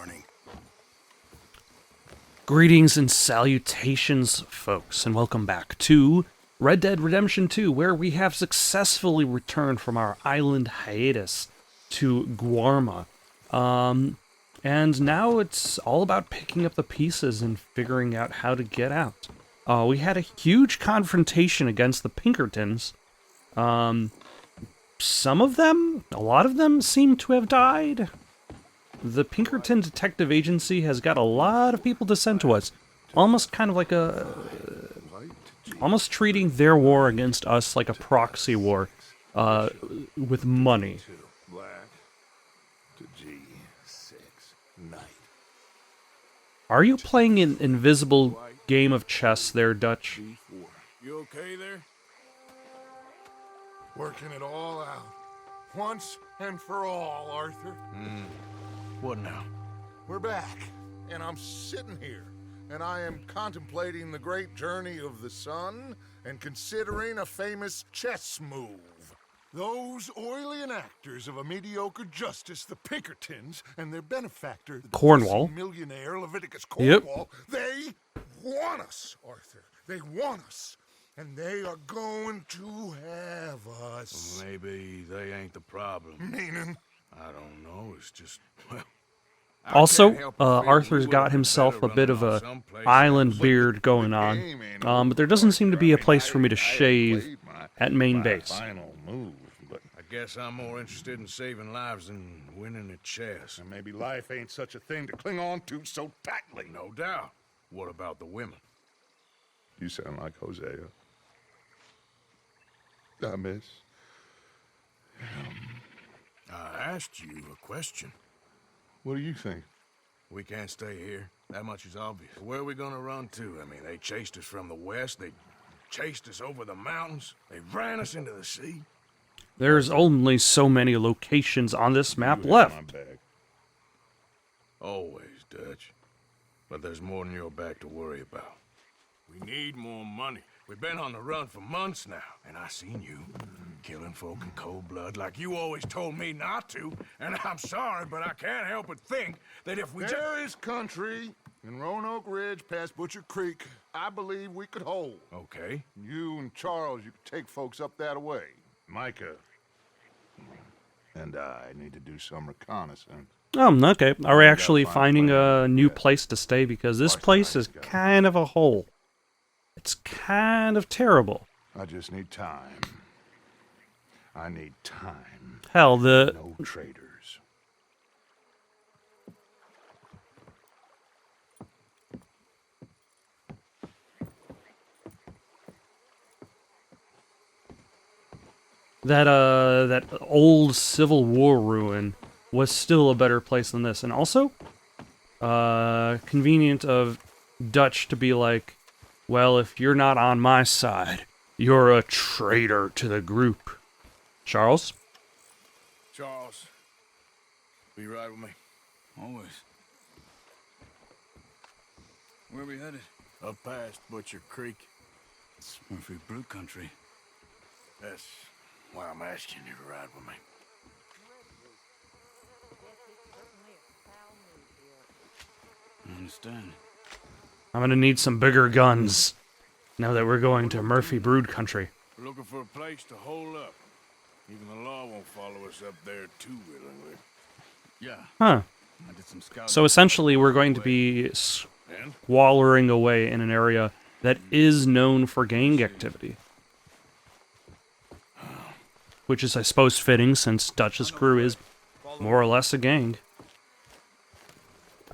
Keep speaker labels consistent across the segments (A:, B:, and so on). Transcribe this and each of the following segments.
A: warning.
B: Greetings and salutations, folks, and welcome back to Red Dead Redemption 2, where we have successfully returned from our island hiatus to Guarma. And now it's all about picking up the pieces and figuring out how to get out. We had a huge confrontation against the Pinkertons. Some of them, a lot of them, seem to have died. The Pinkerton Detective Agency has got a lot of people to send to us. Almost kind of like almost treating their war against us like a proxy war, with money.
A: Black to G6 night.
B: Are you playing an invisible game of chess there, Dutch?
A: G4. You okay there? Working it all out. Once and for all, Arthur.
C: What now?
A: We're back, and I'm sitting here, and I am contemplating the great journey of the sun and considering a famous chess move. Those oily enactors of a mediocre justice, the Pinkertons, and their benefactor, the
B: Cornwall.
A: millionaire Leviticus
B: Yep.
A: Cornwall, they want us, Arthur. They want us. And they are going to have us.
C: Maybe they ain't the problem.
A: Meaning?
C: I don't know. It's just, well.
B: Also, Arthur's got himself a bit of a island beard going on, but there doesn't seem to be a place for me to shave at main base.
A: Final move, but
C: I guess I'm more interested in saving lives than winning at chess.
A: maybe life ain't such a thing to cling on to so tightly.
C: No doubt. What about the women?
A: You sound like Hosea. I miss.
C: I asked you a question.
A: What do you think?
C: We can't stay here. That much is obvious. Where are we gonna run to? I mean, they chased us from the west. They chased us over the mountains. They ran us into the sea.
B: There's only so many locations on this map left.
C: Always, Dutch. But there's more than your back to worry about. We need more money. We've been on the run for months now, and I seen you killing folk in cold blood like you always told me not to. And I'm sorry, but I can't help but think that if we
A: There is country in Roanoke Ridge past Butcher Creek I believe we could hold.
C: Okay.
A: You and Charles, you could take folks up that way. Micah and I need to do some reconnaissance.
B: Okay. Are we actually finding a new place to stay? Because this place is kind of a hole. It's kind of terrible.
A: I just need time. I need time.
B: Hell, the
A: No traitors.
B: that old Civil War ruin was still a better place than this. And also, convenient of Dutch to be like, well, if you're not on my side, you're a traitor to the group. Charles?
C: Charles, be right with me.
D: Always. Where are we headed?
C: Up past Butcher Creek.
D: It's Murfree Brew Country.
C: That's why I'm asking you to ride with me.
D: I understand.
B: I'm gonna need some bigger guns now that we're going to Murfree Brood Country.
C: We're looking for a place to hold up. Even the law won't follow us up there too willingly.
D: Yeah,
B: Huh.
D: I did some scouting.
B: So essentially, we're going to be
C: And
B: squallering away in an area that is known for gang activity. Which is, I suppose, fitting since Dutch's crew is more or less a gang.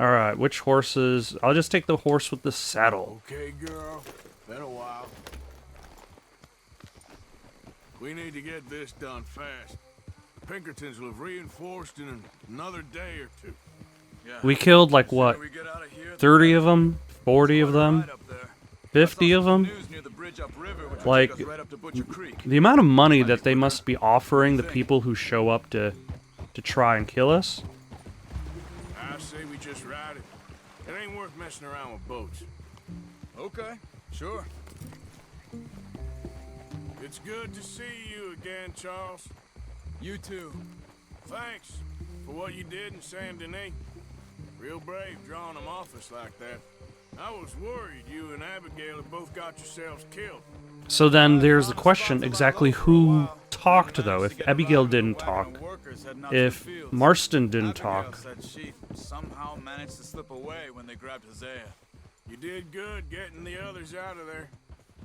B: Alright, which horses? I'll just take the horse with the saddle.
C: okay, girl. Been a while. We need to get this done fast. The Pinkertons will have reinforced in another day or two.
D: Yeah.
B: We killed, like, what,
D: We get out of here,
B: 30 of them? 40 of them?
D: right up there.
B: 50 of them?
D: News near the bridge upriver, which will
B: Like,
D: take us right up to Butcher Creek.
B: the amount of money that they must be offering the people who show up to try and kill us.
C: I say we just ride it. It ain't worth messing around with boats.
D: Okay, sure.
C: It's good to see you again, Charles.
D: You too.
C: Thanks for what you did in Saint Denis. Real brave drawing them off us like that. I was worried you and Abigail had both got yourselves killed.
B: So then there's the question, exactly who talked, though? If Abigail didn't talk, if Marston didn't talk.
D: Said she somehow managed to slip away when they grabbed Hosea.
C: You did good getting the others out of there.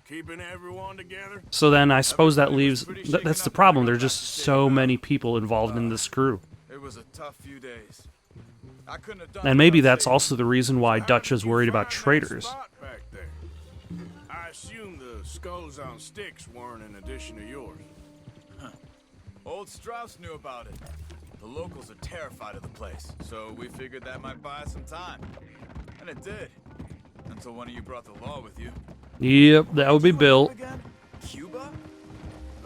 C: Keeping everyone together.
B: So then I suppose that leaves... that's the problem, there's just so many people involved in this crew.
D: It was a tough few days. I couldn't have done
B: And
D: it
B: maybe
D: without
B: that's
D: saving
B: also the reason why Dutch is worried about traitors.
C: Back there? I assume the skulls on sticks weren't an addition of yours.
D: Old Strauss knew about it. The locals are terrified of the place, so we figured that might buy us some time. And it did. Until one of you brought the law with you.
B: Yep, that would be Bill.
D: Again? Cuba?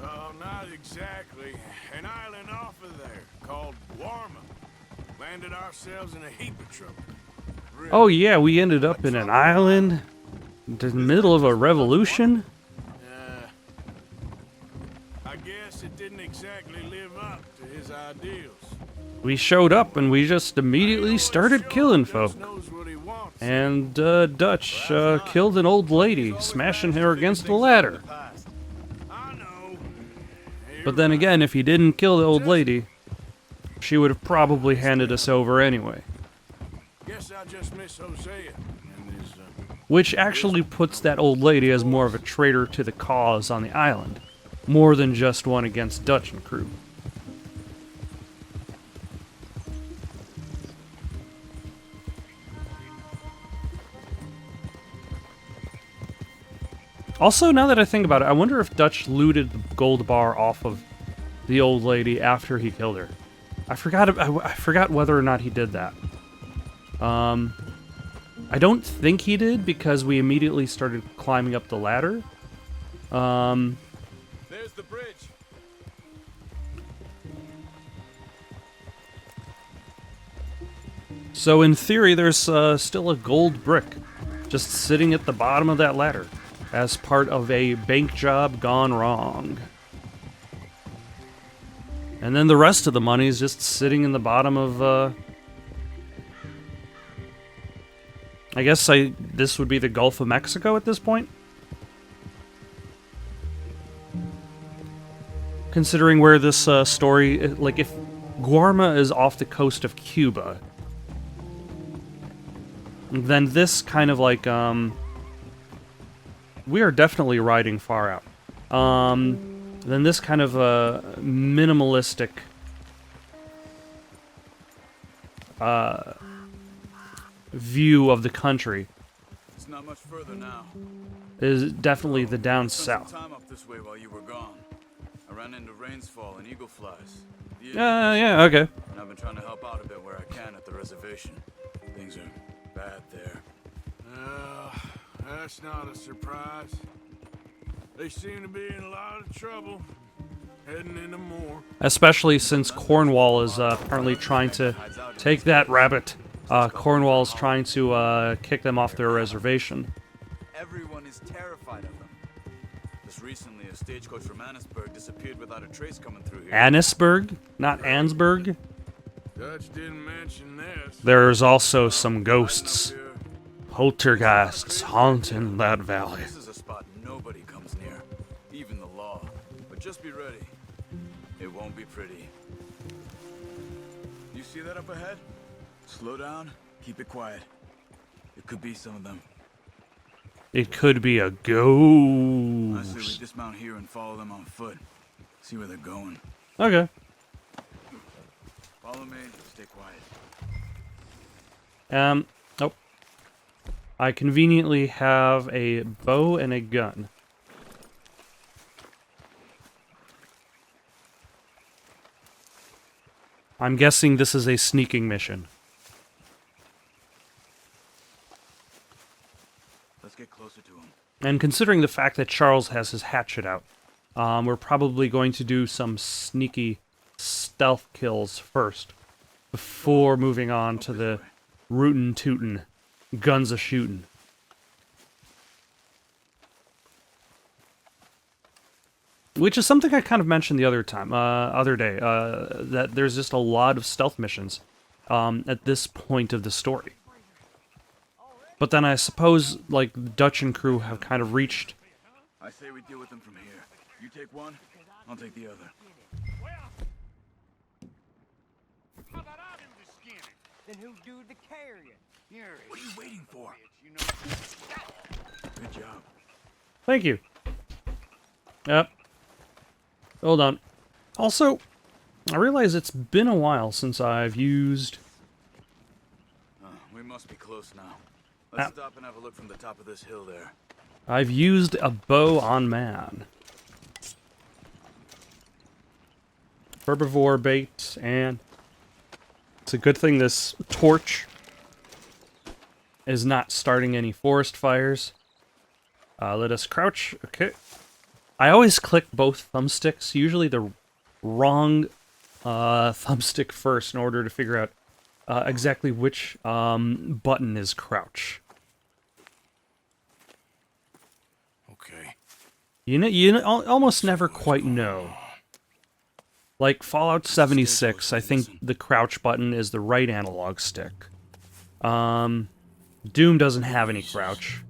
C: Oh, not exactly. An island off of there called Warma. Landed ourselves in a heap of trouble. Really.
B: Oh yeah, we ended up in an island in the middle of a revolution.
C: I guess it didn't exactly live up to his ideals.
B: We showed up and we just immediately started killing folk. And Dutch killed an old lady, smashing her against the ladder.
C: I know.
B: But then again, if he didn't kill the old lady, she would have probably handed us over anyway.
C: Guess I just miss Hosea and his,
B: Which actually puts that old lady as more of a traitor to the cause on the island, more than just one against Dutch and crew. Also, now that I think about it, I wonder if Dutch looted the gold bar off of the old lady after he killed her. I forgot whether or not he did that. I don't think he did because we immediately started climbing up the ladder.
D: There's the bridge.
B: So in theory, there's still a gold brick just sitting at the bottom of that ladder as part of a bank job gone wrong. And then the rest of the money is just sitting in the bottom of, I guess this would be the Gulf of Mexico at this point? Considering where this story, like if Guarma is off the coast of Cuba, then this kind of like, we are definitely riding far out. Then this kind of minimalistic view of the country
D: It's not much further now.
B: is definitely the down
D: Spent
B: south.
D: some time up this way while you were gone. I ran into Rainsfall and Eagle Flies.
B: Yeah, okay.
D: And I've been trying to help out a bit where I can at the reservation. Things are bad there.
C: That's not a surprise. They seem to be in a lot of trouble. Heading into more.
B: Especially since Cornwall is apparently trying to take that rabbit. Cornwall is trying to kick them off their reservation.
D: Everyone is terrified of them. Just recently, a stagecoach from Annisburg disappeared without a trace coming through here.
B: Annisburg, not Ansburg.
C: Dutch didn't mention this.
B: There's also some ghosts, poltergeists haunting that valley.
D: This is a spot nobody comes near, even the law. But just be ready. It won't be pretty. You see that up ahead? Slow down, keep it quiet. It could be some of them.
B: It could be a
D: I say we
B: ghost.
D: dismount here and follow them on foot. See where they're going.
B: Okay.
D: Follow me, stay quiet.
B: Oh. I conveniently have a bow and a gun. I'm guessing this is a sneaking mission.
D: Let's get closer to him.
B: And considering the fact that Charles has his hatchet out, we're probably going to do some sneaky stealth kills first, before moving on to the rootin' tootin', guns a shootin'. Which is something I kind of mentioned the other day, that there's just a lot of stealth missions at this point of the story. But then I suppose, like, the Dutch and crew have kind of reached...
D: I say we deal with them from here. You take one, I'll take the other.
E: How about I do the skinning? Then who do the carrying? Here.
D: What are you waiting for?
E: You know.
D: Good job.
B: Thank you. Yep. Hold on. Also, I realize it's been a while since I've used...
D: We must be close now. Let's stop and have a look from the top of this hill there.
B: I've used a bow on man. Herbivore bait, and it's a good thing this torch is not starting any forest fires. Let us crouch. Okay. I always click both thumbsticks, usually the wrong thumbstick first in order to figure out exactly which button is crouch.
C: Okay.
B: You almost never quite know. Like Fallout 76, I think the crouch button is the right analog stick. Doom doesn't have any crouch.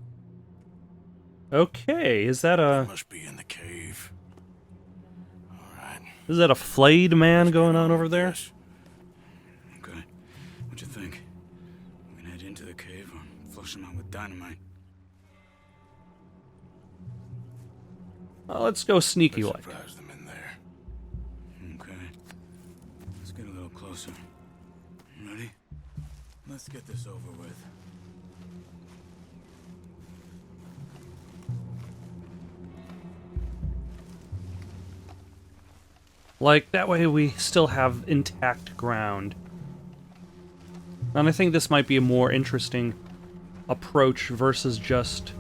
B: Okay, is that a...
C: Must be in the cave. Alright.
B: Is that a flayed man going on over there?
D: Okay. What you think? We can head into the cave or flush them out with dynamite.
B: Let's go sneaky like.
C: Surprise them in there.
D: Okay. Let's get a little closer. Ready? Let's get this over with.
B: Like, that way we still have intact ground. And I think this might be a more interesting approach versus just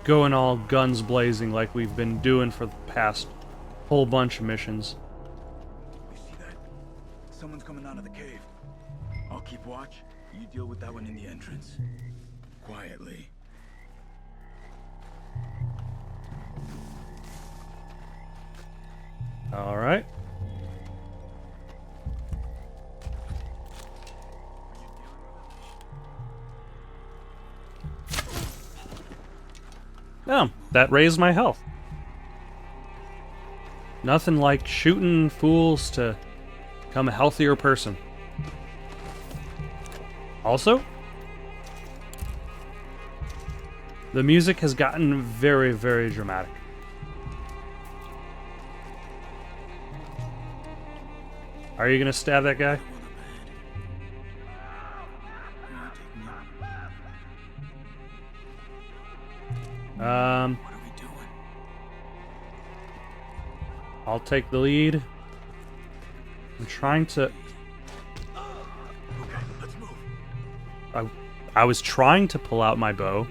B: going all guns blazing like we've been doing for the past whole bunch of missions.
D: You see that? Someone's coming out of the cave. I'll keep watch. You deal with that one in the entrance. Quietly.
B: All right. Oh, that raised my health. Nothing like shooting fools to become a healthier person. Also, the music has gotten very, very dramatic. Are you gonna stab that guy?
D: What are we doing?
B: I'll take the lead. I'm trying to...
D: Okay, let's move.
B: I was trying to pull out my bow,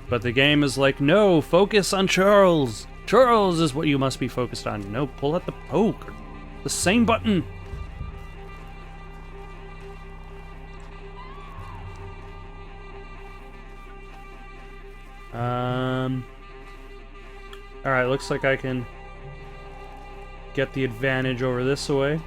B: but the game is like, no, focus on Charles. Charles is what you must be focused on. No, pull out the poke. The same button. Alright, looks like I can get the advantage over this way.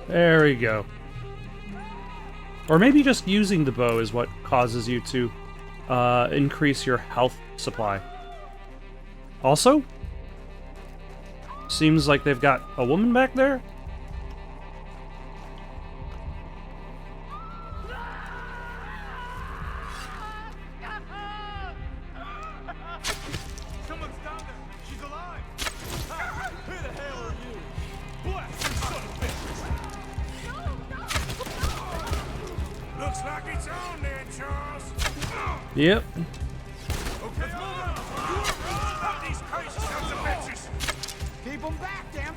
B: There we go. Or maybe just using the bow is what causes you to increase your health supply. Also, seems like they've got a woman back there.
E: Someone's down there. She's alive. Who the hell are you? Blasted son of bitches.
C: Looks like it's on there, Charles.
B: Yep.
C: Okay, let's move on. Stop these crazy sons of bitches.
E: Keep them back, damn.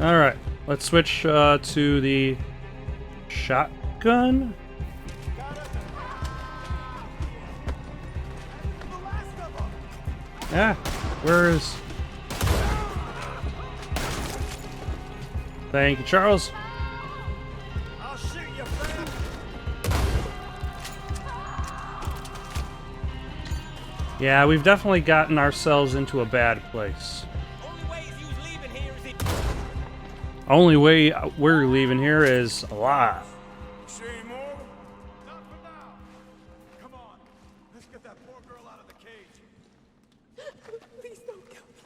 B: Alright, let's switch to the shotgun.
E: The last of them.
B: Ah, where is... Thank you, Charles.
E: I'll shoot you, fam.
B: Yeah, we've definitely gotten ourselves into a bad place. Only way we're leaving here is alive.
C: See any more?
E: Not for now. Come on. Let's get that poor girl out of the cage.
F: Please don't kill me.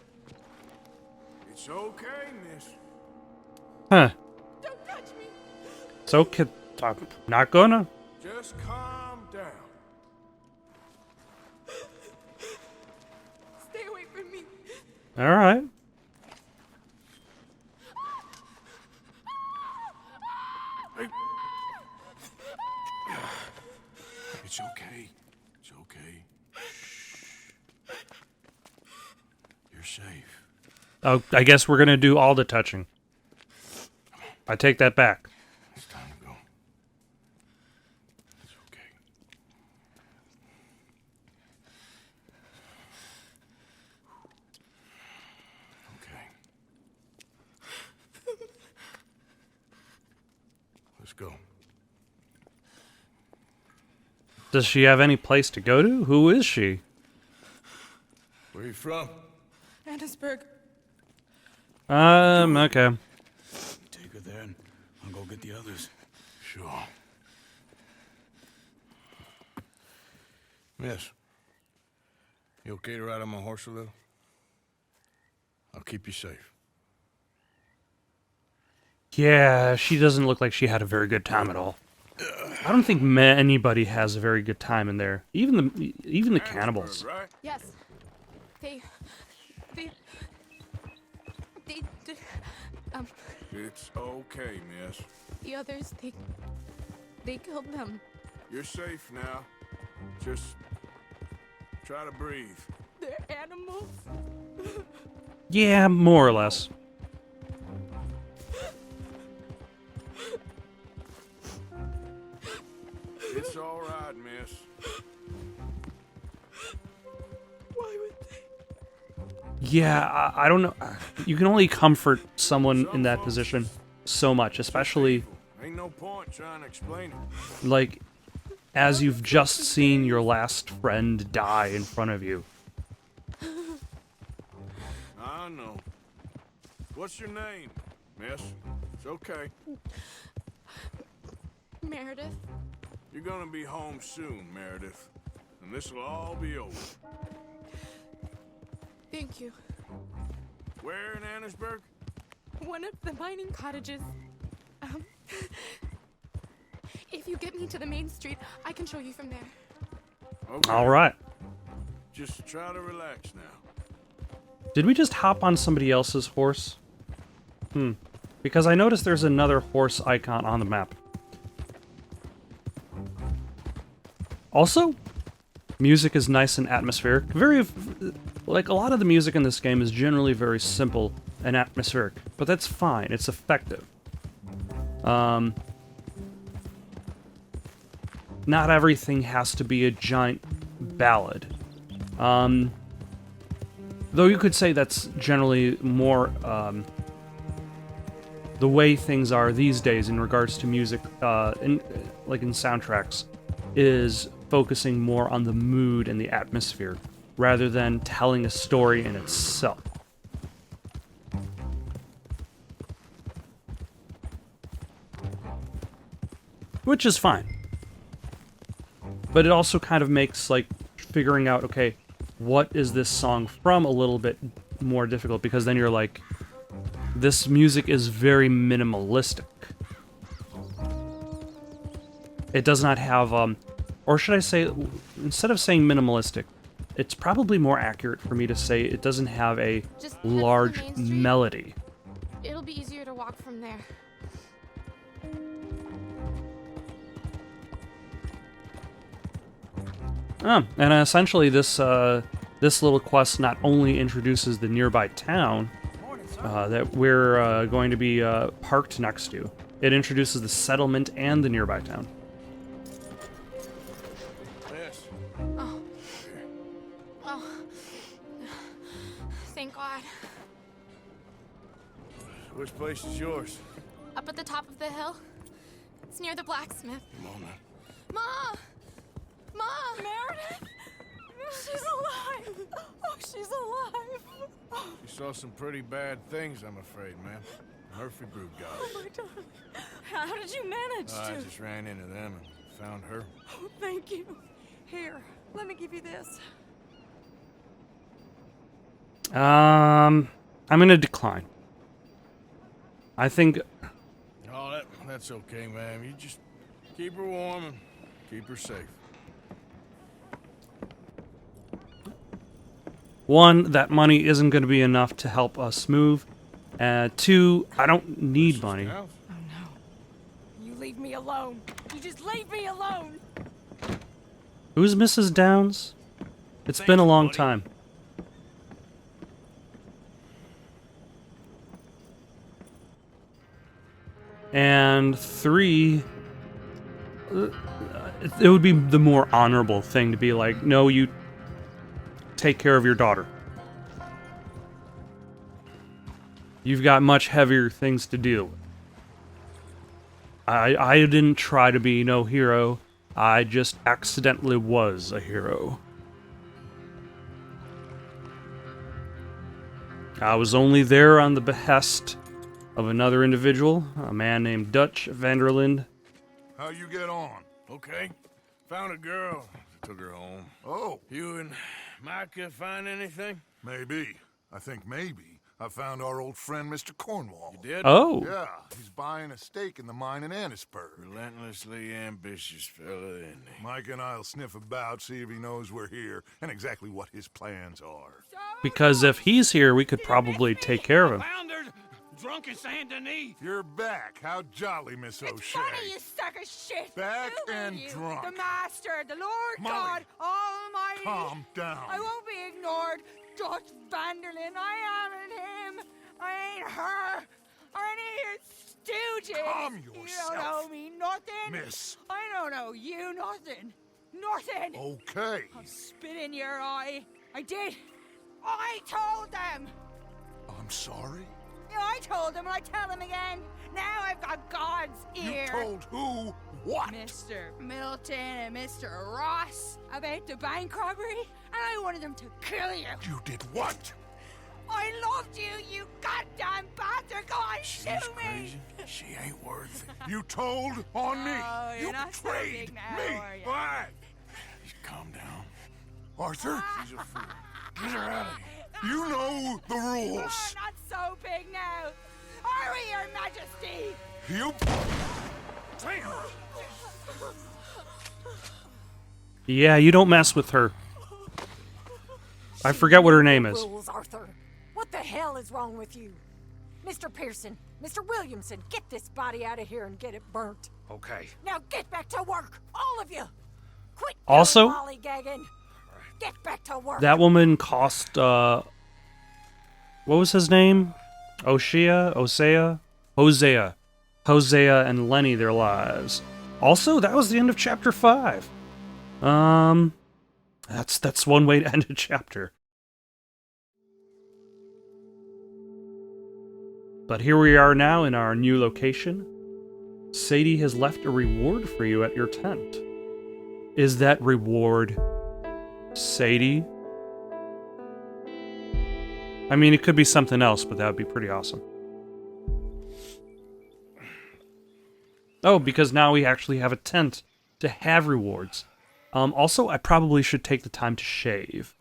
C: It's okay, miss.
B: Huh.
F: Don't touch me.
B: It's okay. I'm not gonna.
C: Just calm down.
F: Stay away from me.
B: Alright.
C: Hey. It's okay. It's okay. You're safe.
B: Oh, I guess we're gonna do all the touching. I take that back.
C: It's time to go. It's okay. Okay. Let's go.
B: Does she have any place to go to? Who is she?
C: Where you from?
F: Annisburg.
B: Okay.
E: Take her there and I'll go get the others.
C: Sure. Miss, you okay to ride on my horse a little? I'll keep you safe.
B: Yeah, she doesn't look like she had a very good time at all. I don't think anybody has a very good time in there. Even the cannibals.
C: Right?
F: Yes. They did,
C: It's okay, miss.
F: the others, they killed them.
C: You're safe now. Just try to breathe.
F: They're animals.
B: Yeah, more or less.
C: It's all right, miss.
F: Why would they?
B: Yeah, I don't know. You can only comfort someone in that position so much, especially
C: Ain't no point trying to explain it.
B: like as you've just seen your last friend die in front of you.
C: I know. What's your name, miss? It's okay.
F: Meredith.
C: You're gonna be home soon, Meredith. And this will all be over.
F: Thank you.
C: Where in Annisburg?
F: One of the mining cottages. If you get me to the main street, I can show you from there.
C: Okay.
B: All right.
C: Just try to relax now.
B: Did we just hop on somebody else's horse? Because I noticed there's another horse icon on the map. Also, music is nice and atmospheric. Like, a lot of the music in this game is generally very simple and atmospheric, but that's fine. It's effective. Not everything has to be a giant ballad. Though you could say that's generally more the way things are these days in regards to music, in soundtracks, is focusing more on the mood and the atmosphere rather than telling a story in itself. Which is fine. But it also kind of makes, like, figuring out, okay, what is this song from a little bit more difficult, because then you're like, this music is very minimalistic. It does not have, or should I say, instead of saying minimalistic, it's probably more accurate for me to say it doesn't have a
F: Just head to the
B: large
F: main street.
B: melody.
F: It'll be easier to walk from there.
B: And essentially this little quest not only introduces the nearby town that we're going to be parked next to, it introduces the settlement and the nearby town.
C: Yes.
F: Oh. thank God.
C: Which place is yours?
F: Up at the top of the hill. It's near the blacksmith.
C: Come on now.
F: Ma! Ma! Meredith! She's alive! Oh, she's alive!
C: You saw some pretty bad things, I'm afraid, ma'am. Murfree brood got
G: Oh,
C: it.
G: my darling. How did you manage
C: I
G: to?
C: just ran into them and found her.
G: Oh, thank you. Here, let me give you this.
B: I'm gonna decline. I think
C: Oh, that's okay, ma'am. You just keep her warm and keep her safe.
B: one, that money isn't going to be enough to help us move. Two, I don't need money.
C: Now,
G: Oh, no. You leave me alone. You just leave me alone.
B: Who's Mrs. Downs? It's been a long time. And three, it would be the more honorable thing to be like, no, you take care of your daughter. You've got much heavier things to deal with. I didn't try to be no hero. I just accidentally was a hero. I was only there on the behest of another individual, a man named Dutch Vanderlinde.
A: How you get on?
C: okay. Found a girl. Took her home.
A: Oh,
C: You and Micah find anything?
A: maybe. I think maybe. I found our old friend, Mr. Cornwall.
C: You did?
B: Oh,
A: Yeah, he's buying a stake in the mine in Annisburg.
C: Relentlessly ambitious fella, isn't he?
A: Mike and I'll sniff about, see if he knows we're here, and exactly what his plans are.
B: because if he's here, we could probably take care of him.
C: Found her drunk in Saint Denis.
A: You're back. How jolly, Miss O'Shea.
G: Funny, you sack of shit.
A: Back
G: Who are
A: and
G: you?
A: drunk.
G: The Master, the Lord
A: Molly,
G: God Almighty.
A: Calm down.
G: I won't be ignored. Dutch Vanderlyn, I am him. I ain't her. Or any of your stooges.
A: Calm
G: You
A: yourself.
G: don't owe me nothing.
A: Miss.
G: I don't owe you nothing. Nothing.
A: Okay.
G: I'll spit in your eye. I did. I told them.
A: I'm sorry?
G: Yeah, I told them and I tell them again. Now I've got God's ear.
A: You told who what?
G: Mr. Milton and Mr. Ross about the bank robbery, and I wanted them to kill you.
A: You did what?
G: I loved you, you goddamn bastard! Go on,
C: She's
G: shoot me!
C: crazy. She ain't worth it.
A: You told on me.
G: Oh, you're
A: You
G: not so
A: betrayed
G: big now,
A: me.
G: are you?
C: What? Just calm down.
A: Arthur,
C: She's a fool. Get her out of here.
A: you know the
G: Oh,
A: rules.
G: not so big now. Are we, Your Majesty?
A: You.
B: Yeah, you don't mess with her. I forget what her name is.
H: Rules, Arthur. What the hell is wrong with you? Mr. Pearson, Mr. Williamson, get this body out of here and get it burnt.
C: Okay.
H: Now get back to work, all of you. Quit
B: Also-
H: lollygagging. Get back to work.
B: That woman cost, what was his name? Hosea, and Lenny their lives. Also, that was the end of chapter 5. That's one way to end a chapter. But here we are now in our new location. Sadie has left a reward for you at your tent. Is that reward Sadie? I mean, it could be something else, but that would be pretty awesome. Oh, because now we actually have a tent to have rewards. Also, I probably should take the time to shave,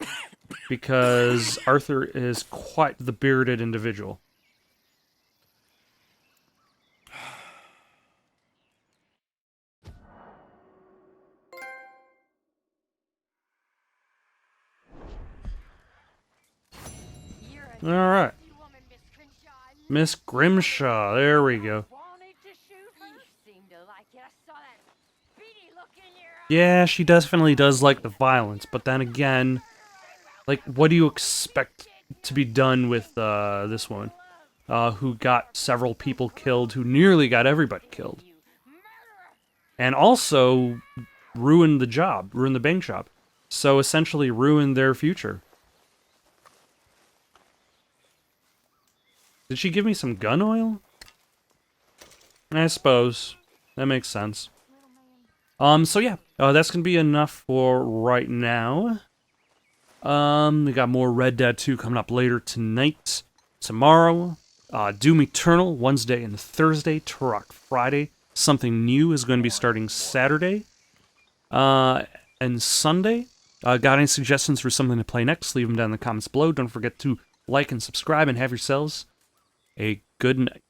B: because Arthur is quite the bearded individual. All right. Miss Grimshaw, there we go. Yeah, she definitely does like the violence, but then again, like, what do you expect to be done with this woman, who got several people killed, who nearly got everybody killed, and also ruined the bank job, so essentially ruined their future. Did she give me some gun oil? I suppose. That makes sense. So yeah, that's gonna be enough for right now. We got more Red Dead 2 coming up later tonight. Tomorrow, Doom Eternal, Wednesday and Thursday, Turok Friday. Something new is going to be starting Saturday. And Sunday. Got any suggestions for something to play next? Leave them down in the comments below. Don't forget to like and subscribe and have yourselves a good night.